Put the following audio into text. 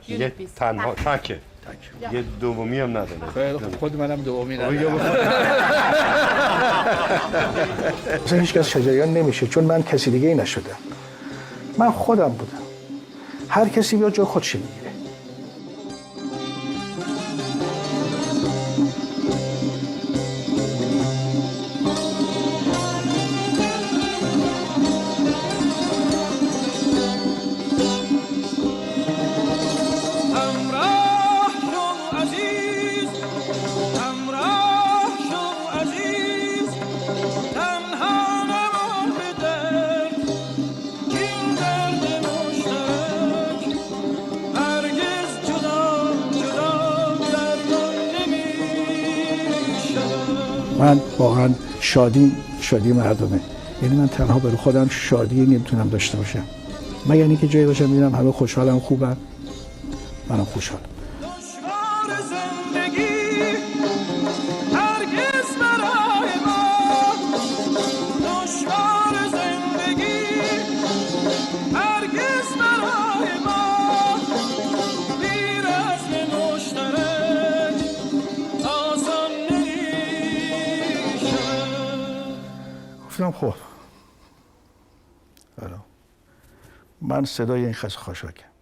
یه تنها تکه یه دومی هم نداره. خیلی خود منم دومی ندارم. مثلا هیچ کس شجریان نمیشه چون من کسی دیگه ای نشدم. من خودم بودم. هر کسی بیا جای خودش میگیره. من واقعا شادی مردمه. یعنی من تنها برای خودم شادی نمیتونم داشته باشم مگر اینکه جایی باشم میبینم همه خوشحالم خوبن منم خوشحالم. گفتم خب من صدای این خز خاشاکم.